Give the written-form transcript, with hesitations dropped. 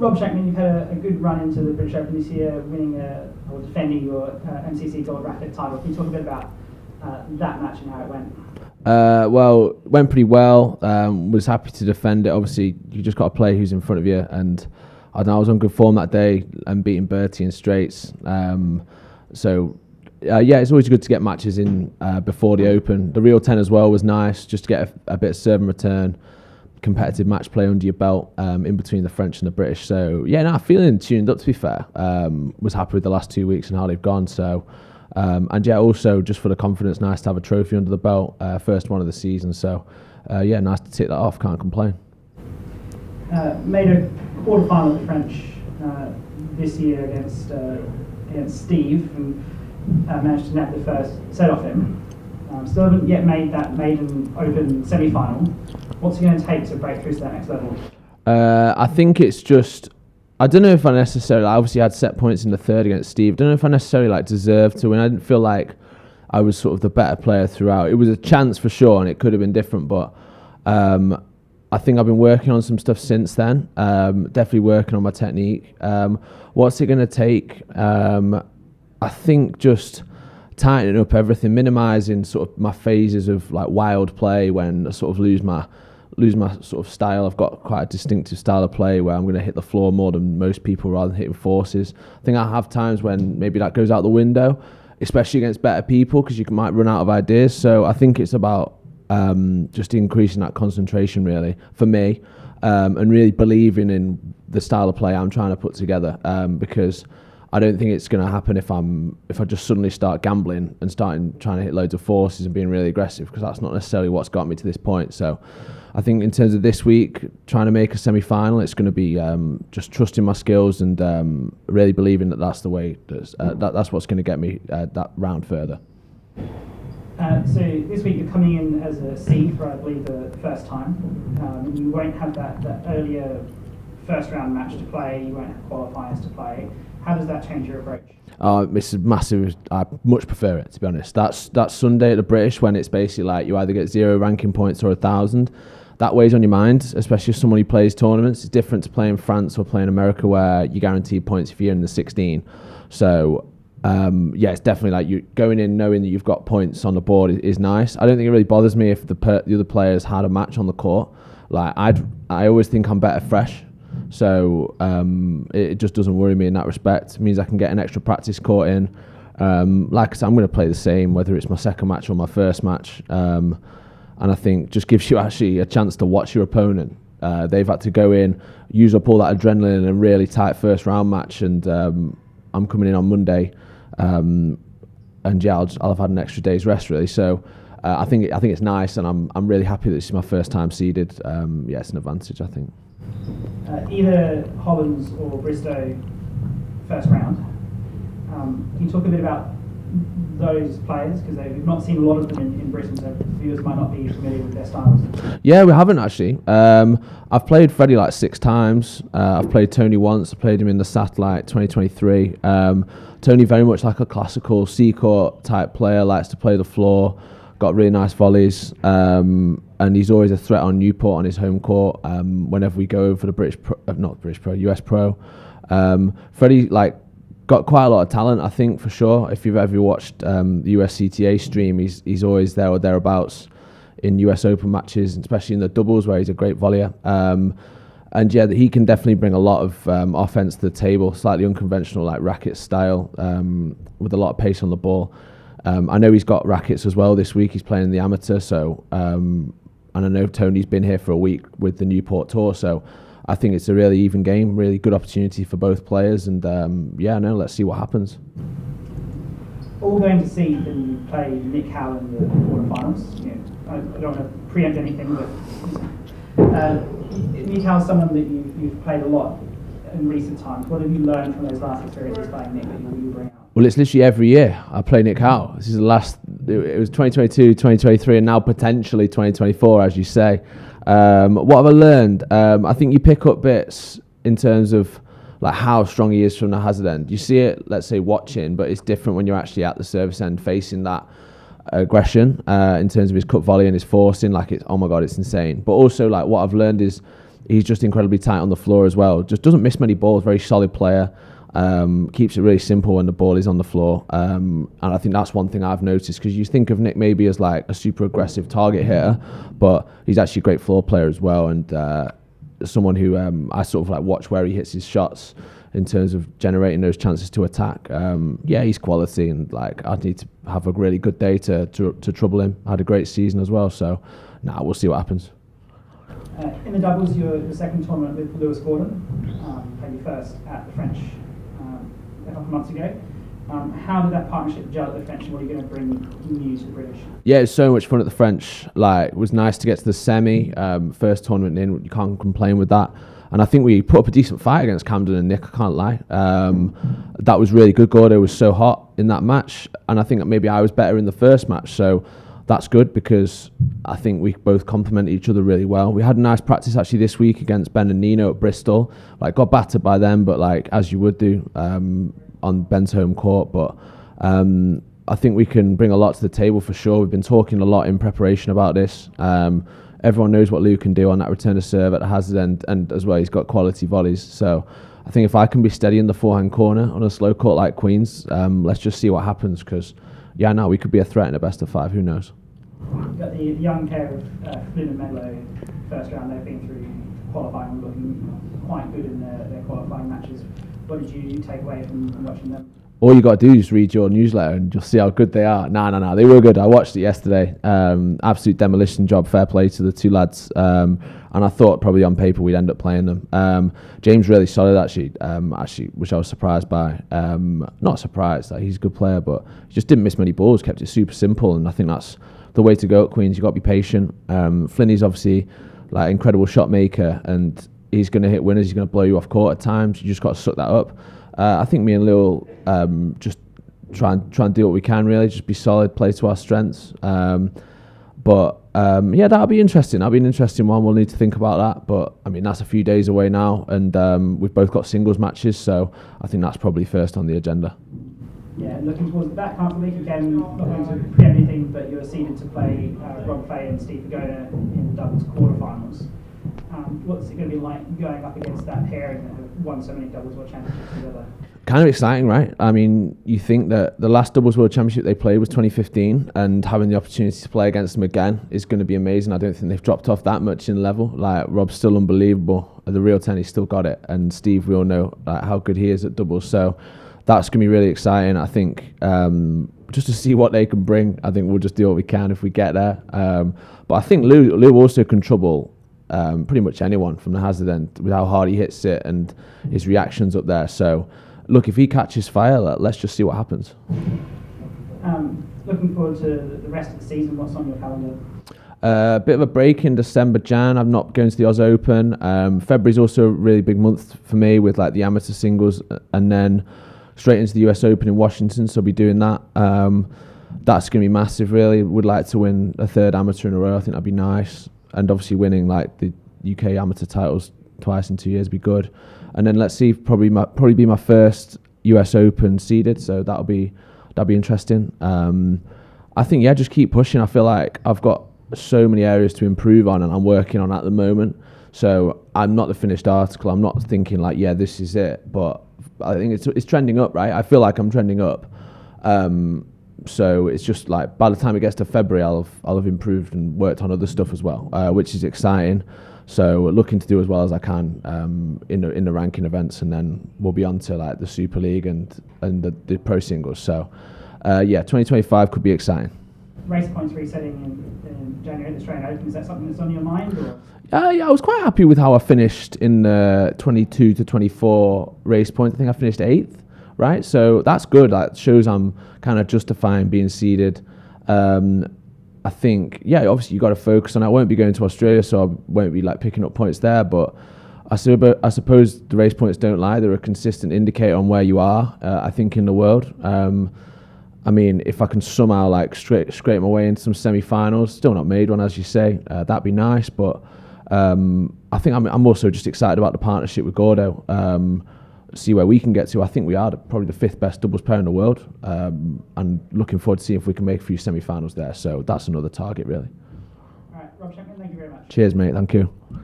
Rob Shenkman, you've had a good run into the British Open this year, winning or defending your MCC Gold Racket title. Can you talk a bit about that match and how it went? Well, it went pretty well. Was happy to defend it. Obviously, you just got to play who's in front of you, and I don't know, I was on good form that day and beating Bertie in straights. It's always good to get matches in before the Open. The Real 10 as well was nice, just to get a bit of serve and return, competitive match play under your belt in between the French and the British. So feeling tuned up, to be fair. Was happy with the last 2 weeks and how they've gone. So also just for the confidence, nice to have a trophy under the belt, first one of the season. So nice to tick that off. Can't complain. Made a quarter-final at the French this year against Steve, and managed to nab the first set off him. Still haven't yet made that maiden Open semi-final. What's it going to take to break through to that next level? I think it's just, I don't know if I necessarily, I obviously had set points in the third against Steve. I don't know if I necessarily deserved to win. I didn't feel like I was sort of the better player throughout. It was a chance for sure, and it could have been different, but I think I've been working on some stuff since then. Definitely working on my technique. What's it going to take? I think just tightening up everything, minimising sort of my phases of wild play when I sort of lose my sort of style. I've got quite a distinctive style of play where I'm going to hit the floor more than most people rather than hitting forces. I think I have times when maybe that goes out the window, especially against better people, because you might run out of ideas. So I think it's about just increasing that concentration really for me, and really believing in the style of play I'm trying to put together, because I don't think it's going to happen if I just suddenly start gambling and trying to hit loads of forces and being really aggressive, because that's not necessarily what's got me to this point. So I think in terms of this week, trying to make a semi-final, it's going to be just trusting my skills and really believing that that's the way, that's what's going to get me that round further. So this week you're coming in as a seed for, I believe, the first time. You won't have that earlier first round match to play, you won't have qualifiers to play. How does that change your approach? It's massive. I much prefer it, to be honest. That's Sunday at the British, when it's basically you either get 0 ranking points or 1,000. That weighs on your mind, especially as someone who plays tournaments. It's different to playing France or playing America, where you guarantee points if you're in the 16. So it's definitely you going in knowing that you've got points on the board is nice. I don't think it really bothers me if the other players had a match on the court. I always think I'm better fresh. So it just doesn't worry me in that respect. It means I can get an extra practice court in. Like I said, I'm going to play the same, whether it's my second match or my first match. And I think just gives you actually a chance to watch your opponent. They've had to go in, use up all that adrenaline in a really tight first round match. And I'm coming in on Monday. I'll have had an extra day's rest really. So I think it's nice, and I'm really happy that this is my first time seeded. It's an advantage, I think. Either Hollands or Bristow first round. Can you talk a bit about those players, because we've not seen a lot of them in Britain, so viewers might not be familiar with their styles? Yeah, we haven't actually. I've played Freddie 6 times. I've played Tony once. I played him in the Satellite 2023. Tony very much like a classical C-court type player, likes to play the floor, got really nice volleys, and he's always a threat on Newport on his home court. Whenever we go over the US Pro. Freddie got quite a lot of talent, I think, for sure. If you've ever watched the USCTA stream, he's always there or thereabouts in US Open matches, especially in the doubles where he's a great volleyer. He can definitely bring a lot of offense to the table, slightly unconventional racket style, with a lot of pace on the ball. I know he's got rackets as well this week. He's playing in the amateur, so and I know Tony's been here for a week with the Newport Tour, so I think it's a really even game, really good opportunity for both players, and let's see what happens. All going to see them play Nick Howe in the quarterfinals. I don't want to preempt anything, but Nick Howe's someone that you've played a lot in recent times. What have you learned from those last experiences playing Nick that you bring out? Well, it's literally every year I play Nick Howe. This is the last. It was 2022, 2023, and now potentially 2024, as you say. What have I learned? I think you pick up bits in terms of how strong he is from the hazard end. You see it, let's say, watching, but it's different when you're actually at the service end facing that aggression in terms of his cut volley and his forcing. It's, oh my God, it's insane. But also, what I've learned is he's just incredibly tight on the floor as well. Just doesn't miss many balls. Very solid player. Keeps it really simple when the ball is on the floor. And I think that's one thing I've noticed, because you think of Nick maybe as like a super aggressive target hitter, but he's actually a great floor player as well, and someone who I sort of like watch where he hits his shots in terms of generating those chances to attack. Yeah, he's quality, and like I'd need to have a really good day to trouble him. I had a great season as well, so we'll see what happens. In the doubles, you're the second tournament with Lewis Gordon. Played you first at the French a couple of months ago. How did that partnership gel at the French, and what are you going to bring new to the British? Yeah, it's so much fun at the French. Like, it was nice to get to the semi, first tournament in. You can't complain with that. And I think we put up a decent fight against Camden and Nick, I can't lie. That was really good. Gordo was so hot in that match, and I think that maybe I was better in the first match, so that's good, because I think we both complement each other really well. We had a nice practice actually this week against Ben and Nino at Bristol. Like, got battered by them, but like as you would do on Ben's home court. But I think we can bring a lot to the table for sure. We've been talking a lot in preparation about this. Everyone knows what Lou can do on that return to serve at the hazard end, and as well he's got quality volleys. So I think if I can be steady in the forehand corner on a slow court like Queen's, let's just see what happens, because we could be a threat in a best of 5. Who knows? You've got the young pair of Flynn and Medlow, first round. They've been through qualifying and looking quite good in their qualifying matches. What did you take away from watching them? All you got to do is read your newsletter and you'll see how good they are. No, they were good. I watched it yesterday. Absolute demolition job. Fair play to the two lads. And I thought probably on paper we'd end up playing them. James really solid actually, which I was surprised by. Not surprised, like, he's a good player, but he just didn't miss many balls, kept it super simple, and I think that's the way to go at Queen's. You've got to be patient. Flinny's obviously like incredible shot maker, and he's going to hit winners. He's going to blow you off court at times. You just got to suck that up. I think me and Lou just try and do what we can, really. Just be solid, play to our strengths. But that'll be interesting. That'll be an interesting one. We'll need to think about that. But I mean, that's a few days away now, and we've both got singles matches, so I think that's probably first on the agenda. Yeah, looking towards the back half of the week again, not going to preempt anything, but you're seeded to play Rob Fay and Steve Pagoda in the doubles quarterfinals. What's it going to be like going up against that pairing that have won so many doubles world championships together? Kind of exciting, right? I mean, you think that the last doubles world championship they played was 2015, and having the opportunity to play against them again is going to be amazing. I don't think they've dropped off that much in level. Like, Rob's still unbelievable. The real 10, he's still got it, and Steve, we all know how good he is at doubles. So that's going to be really exciting. I think just to see what they can bring. I think we'll just do what we can if we get there. But I think Lou also can trouble pretty much anyone from the hazard end with how hard he hits it and his reactions up there. So look, if he catches fire, let's just see what happens. Looking forward to the rest of the season. What's on your calendar? A bit of a break in December, Jan. I'm not going to the Oz Open. February's also a really big month for me with like the amateur singles, and then straight into the US Open in Washington, so I'll be doing that. That's going to be massive, really. Would like to win a third amateur in a row. I think that'd be nice. And obviously winning like the UK amateur titles twice in 2 years would be good. And then let's see, probably be my first US Open seeded, so that'll be interesting. I think just keep pushing. I feel like I've got so many areas to improve on, and I'm working on at the moment. So I'm not the finished article. I'm not thinking like, this is it. But I think it's trending up, right? I feel like I'm trending up. So it's just like by the time it gets to February, I'll have improved and worked on other stuff as well, which is exciting. So looking to do as well as I can in the ranking events, and then we'll be on to like the Super League and the pro singles. So 2025 could be exciting. Race points resetting in January at the Australian Open, is that something that's on your mind? Or? I was quite happy with how I finished in the 22 to 24 race points. I think I finished 8th, right? So that's good. That shows I'm kind of justifying being seeded. I think, obviously you got to focus on it. I won't be going to Australia, so I won't be like picking up points there, but I suppose the race points don't lie. They're a consistent indicator on where you are, I think, in the world. I mean, if I can somehow like scrape my way into some semi-finals, still not made one, as you say, that'd be nice. But I think I'm also just excited about the partnership with Gordo. See where we can get to. I think we are probably the 5th best doubles pair in the world, and looking forward to seeing if we can make a few semi-finals there. So that's another target, really. All right, Rob Shenkman, thank you very much. Cheers, mate. Thank you.